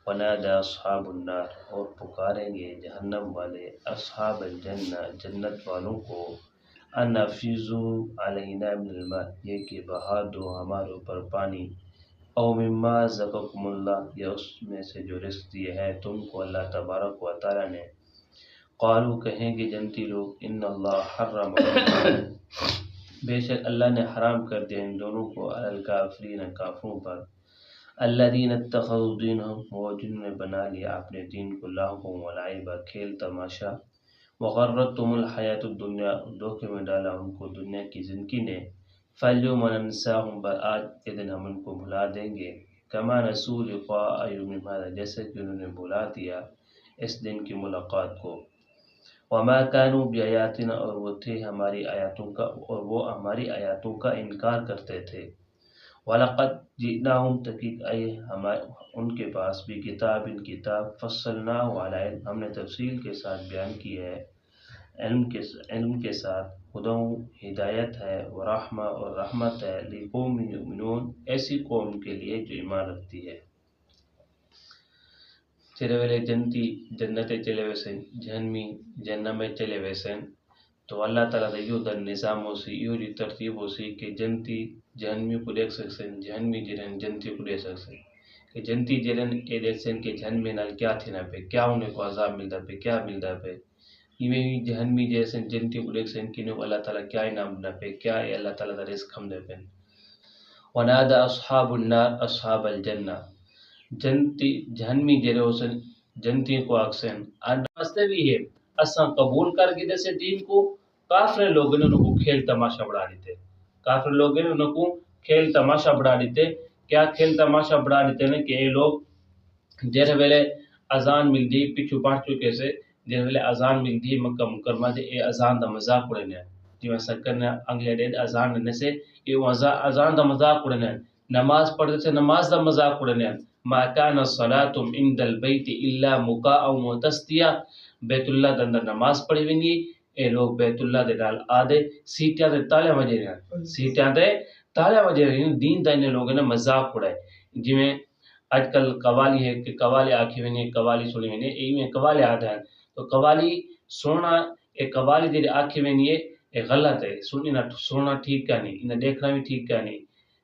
ونادى اصحاب النار، اور پکاریں گے جہنم والے اصحاب الجنہ جنت والوں کو، ان افیضوا علینا من الماء، یہ کہ بہا دو ہمارے اوپر پانی، او مما رزقکم اللہ، یا اس میں سے جو رزق دیا ہے تم کو اللہ تبارک و تعالی نے۔ قالوا، کہیں گے جنتی لوگ، ان اللہ حرم بے شک اللہ نے حرام کر دیا ان دونوں کو، علی الکافرین کافروں پر، الذین اتخذوا دینہم، وہ جنہوں نے بنا لیا اپنے دین کو لہوا و لعبا، کھیل تماشا، وغرتہم الحیاۃ الدنیا، دھوکے میں ڈالا ان کو دنیا کی زندگی نے، فالیوم ننساہم، آج کے دن ہم ان کو بھلا دیں گے، کما نسوا لقاء یومہم ھذا، جیسے کہ انہوں نے بھلا دیا اس دن کی ملاقات کو، وما كانوا بآیاتنا، اور وہ تھے ہماری آیاتوں کا، اور وہ ہماری آیاتوں کا انکار کرتے تھے، وَلَقَدْ جِئْنَاهُمْ، تحقیق آئی ان کے پاس بھی کتاب کتاب، فصلناہ علی علم، ہم نے تفصیل کے ساتھ بیان کی ہے، علم کے ساتھ، ہدی ہدایت ہے، ورحمہ اور رحمت ہے، لقوم یؤمنون، ایسی قوم کے لیے جو ایمان رکھتی ہے۔ چلے ویلے جنتی جنتے چلے ویسن، جہنمی جہنم میں چلے ویسن، تو اللہ تعالیٰ دا یو در نظام ہو سی، یو دی ترتیب ہو سی کہ جنتی جہنمی کو دیکھ سکسن، جہنمی جنن جنتی کو دیکھ سکسن، کہ جنتی جنن اے دیکھ سن کہ جہنمی نال کیا تھینا پہ، کیا انہیں کو عذاب ملتا پہ، کیا ملتا پہ، یہ جہنمی جیسن جنتی کو دیکھ سن کہ انہیں کو اللہ تعالیٰ کیا انعام دینا پہ، کیا اے اللہ تعالیٰ دا رزق ہم دے پہ۔ ونادى اصحاب النار اصحاب الجنہ، جنتی جہنمی جڑے حسن جنتی کو اکسن واسطے بھی ہے اساں قبول کر کے جیسے دین کو، کافر لوگوں نے ان کو کھیل تماشا بڑھا دیتے، کافر لوگوں نے ان کو کھیل تماشا بڑھا دیتے، کیا کھیل تماشا بڑھا دیتے ہیں کہ یہ لوگ جہاں ویلے اذان ملتی پیچھو پڑھ چکے سے، جہاں ویلے اذان ملتی مکہ مکرمہ دے اے اذان دا مذاق اڑنے، جی میں سکر نے انگلے ڈیڈ اذان نے سے یہ اذان دا مذاق اڑنے، نماز پڑھتے سے نماز دا مذاق اڑنے، ما کان الصلاۃ عند البیت الا مکاء و تسدیہ، بیت اللہ دے اندر نماز پڑھی ونی اے لوگ بیت اللہ دے نال آدھے سیٹیاں دے تالیاں بجے رہے، سیٹیاں دے تالیاں بجے رہے، دین دا انہیں لوگوں نے مذاق اڑائے، جی میں آج کل قوالی ہے کہ قوالی آکھی ونی قوالی سنی ونی ایویں قوالی آدھا ہے، تو قوالی سونا ایک قوالی دے آکھی ونی یہ غلط ہے، سننا ٹھیک کا نہیں، انہیں دیکھنا بھی ٹھیک کا نہیں،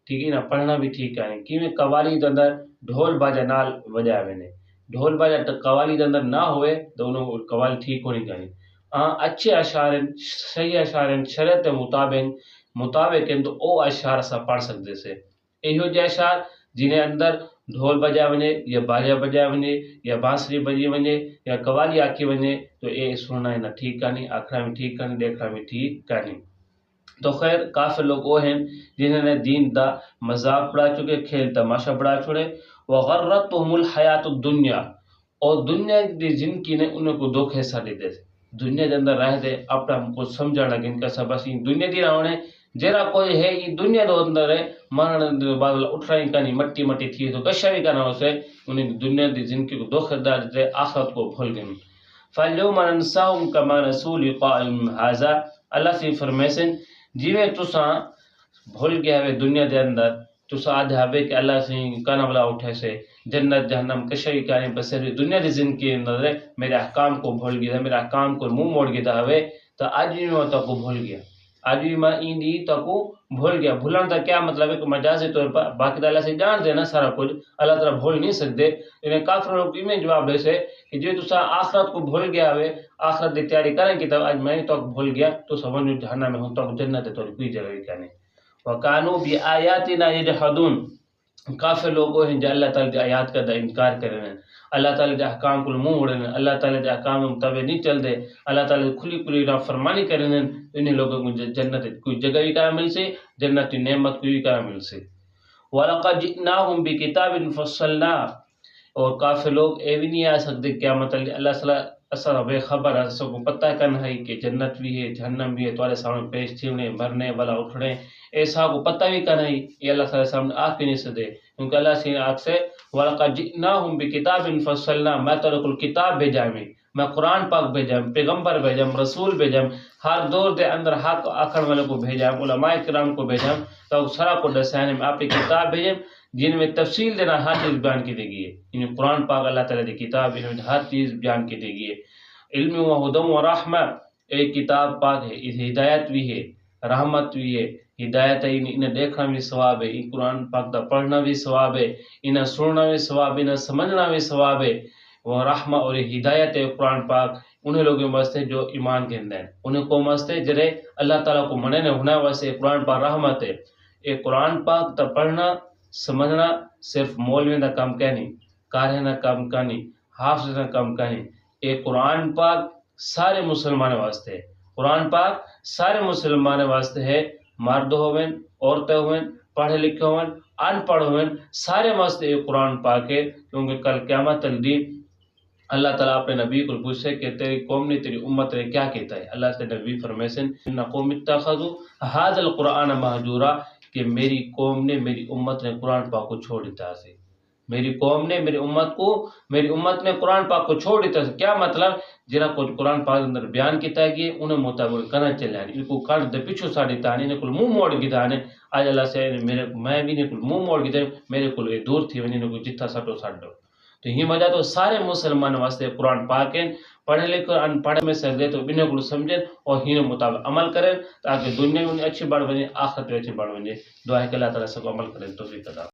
ٹھیک ہے نا، پڑھنا بھی ٹھیک کا نہیں، کیونکہ قوالی دے اندر ڈھول باجا نال وجہ وینے، ڈھول باجا قوالی دے اندر نہ ہوئے دونوں قوالی ٹھیک ہونی چاہیے، اچھے اشعار صحیح اشعار شریعت مطابق تو او اشعار سا پڑھ سکتے سے، ایہو جے اشعار جنہیں اندر ڈھول بجا ونے یا باجا بجا ونے یا بانسری بجی ونے یا قوالی آکی ونے تو اے سننا نہ ٹھیک کا نہیں، آکھنا بھی ٹھیک کا نہیں، دیکھنا بھی ٹھیک کا نہیں۔ تو خیر کافر لوگ وہ ہیں جنہوں نے دین دا مذاق بڑھا چکے، کھیل تماشا بڑھا چھوڑے، وغرتہم الحیات الدنیا، اور دنیا دی زندگی نے انہیں کو دھوکے سا دے دے، دنیا دے اندر رہ دے اپنا ہم کو سمجھا لگے ان کا سب بس دنیا دی راونے جرا کوئی ہے یہ دنیا دے اندر ہے مارن دے بعد اٹھ رہی کا نہیں مٹی مٹی تھی تو کشا بھی کرنا اسے انہیں دنیا دی زندگی کو دھوکے دار دے آخرت کو بھول گئے۔ فَالْيَوْمَ نَنْسَاهُمْ كَمَا نَسُوا لِقَاءَ هَذَا، اللہ سے فرمیسن جیوے تساں بھول گیا ہے دنیا دے اندر، تساں آدھے ہابے کہ اللہ سے کانا بلا اٹھے سے جنت جہنم کشی کانے بسر دنیا دی زندگی کے اندر میرے احکام کو بھول گیا، میرے احکام کو منہ موڑ گیا ہوئے تو آج بھی میں تو کو بھول گیا، آج بھی میں این دی تو کو بھول گیا۔ بھولن کا کیا مطلب ہے کہ مجازی طور پر باقی اللہ سے جان دینا سارا کچھ اللہ تعالیٰ بھول نہیں سکتے، انہیں کافر لوگ میں جواب دے سے کہ جو تساں آخرت کو بھول گیا ہوئے آخرت دی تیاری کریں کہ تب آج میں تو بھول گیا تو سمجھو جہنم میں ہوں تو جنت ہے تو کوئی جگہ ہی کہنے۔ وَقَانُوا بِآيَاتِنَا يَجْحَدُونَ، کافر لوگوں ہیں جو اللہ تعالیٰ دی آیات کا دا انکار کریں، اللہ تعالیٰ دے احکام کو منہ موڑیں، اللہ تعالیٰ دے احکام مطابق نہیں چل دے، اللہ تعالیٰ کھلی کھلی نافرمانی کریں، انہیں لوگوں کو جنت کوئی جگہ بھی کرا مل سے، جنت نعمت کوئی بھی کرا مل سے۔ وَلَقَدْ جِئْنَاهُمْ بِكِتَابٍ فَصَّلْنَاهُ، اور کافر لوگ اے بھی نہیں آ سکتے قیامت اللہ صلی اللہ اصلا بے خبر ہے، سب کو پتہ کرنا ہے کہ جنت بھی ہے جہنم بھی ہے، تمہارے سامنے پیش تھیونے مرنے والا اٹھنے ایسا کو پتہ بھی کرنا ہے، یہ اللہ تعالیٰ سامنے آنکھ بھی نہیں سکتے، کیونکہ اللہ سے آنکھ سے وَلَقَدْ جِئْنَاهُمْ بِكِتَابٍ فَصَّلْنَاهُ، میں تو کل کتاب بھیجا میں قرآن پاک بھیجا، پیغمبر بھیجا، رسول بھیجا، ہر دور دے اندر حق آکھن والے کو بھیجا، علماء کرام کو بھیجا، تو سارا کو دسانے میں آپ کی کتاب بھیجیں جن میں تفصیل دینا ہر چیز بیان کی گئی ہے. ان قرآن پاک اللہ تعالیٰ کی کتاب ان میں ہر چیز بیان کی گئی ہے. علم و ہدم و رحمہ ایک کتاب پاک ہے، اس ہدایت بھی ہے، رحمت بھی ہے. ہدایت ہے انہیں دیکھنا بھی ثواب ہے، ان قرآن پاک کا پڑھنا بھی ثواب ہے، انہیں سننا بھی ثواب ہے، انہیں سمجھنا بھی ثواب ہے. وہ رحمہ اور ہدایت ہے قرآن پاک انہیں لوگوں واسطے جو ایمان کہندے ہیں، انہیں قوم واسطے جڑے اللہ تعالیٰ کو مننے ہونا واسطے قرآن پاک رحمت ہے. یہ قرآن پاک تا پڑھنا سمجھنا صرف مولوی کا کام کا نہیں، قاری کا کام کا نہیں، حافظ کا کام کا نہیں. یہ قرآن پاک سارے مسلمان واسطے ہے. قرآن پاک سارے مسلمان واسطے ہے، مرد ہوئیں عورتیں ہوئیں پڑھے لکھے ہوئیں ان پڑھ ہوئیں سارے واسطے یہ قرآن پاک ہے. کیونکہ کل قیامت الدین اللہ تعالیٰ اپنے نبی کو پوچھے کہ تیری قوم نے تیری امت نے کیا کہتا ہے. اللہ سے نبی فرمیسن ان قوم اتخذوا هذا القرآن مہجورا کہ میری قوم نے میری امت نے قرآن پاک کو چھوڑ دیتا ہے. میری قوم نے میری امت نے قرآن پاک کو چھوڑ دیتا ہے. کیا مطلب؟ جنہاں کو قرآن پاک اندر بیان کیتا ہے کہ انہیں مطابق کرنا چلے ان کو کر دے پیچھو ساڑی تانے انہیں کل منہ موڑ گی تانے. آج اللہ سے میں بھی انہیں کل منہ موڑ گی تانے میرے کل دور تھی انہیں کو جتھا سٹو سٹ دو. تو یہ وجہ تو سارے مسلمان واسطے قرآن پاک ہیں. پڑھے لکھے ان پڑھے میں سکتے تو انہیں کو سمجھیں اور ہی مطابق عمل کریں تاکہ دنیا میں انہیں اچھی بڑھ بنے آخرت میں اچھی بڑھ بنے. دعا ہے کہ اللہ تعالیٰ سب کو عمل کریں توفیق عطا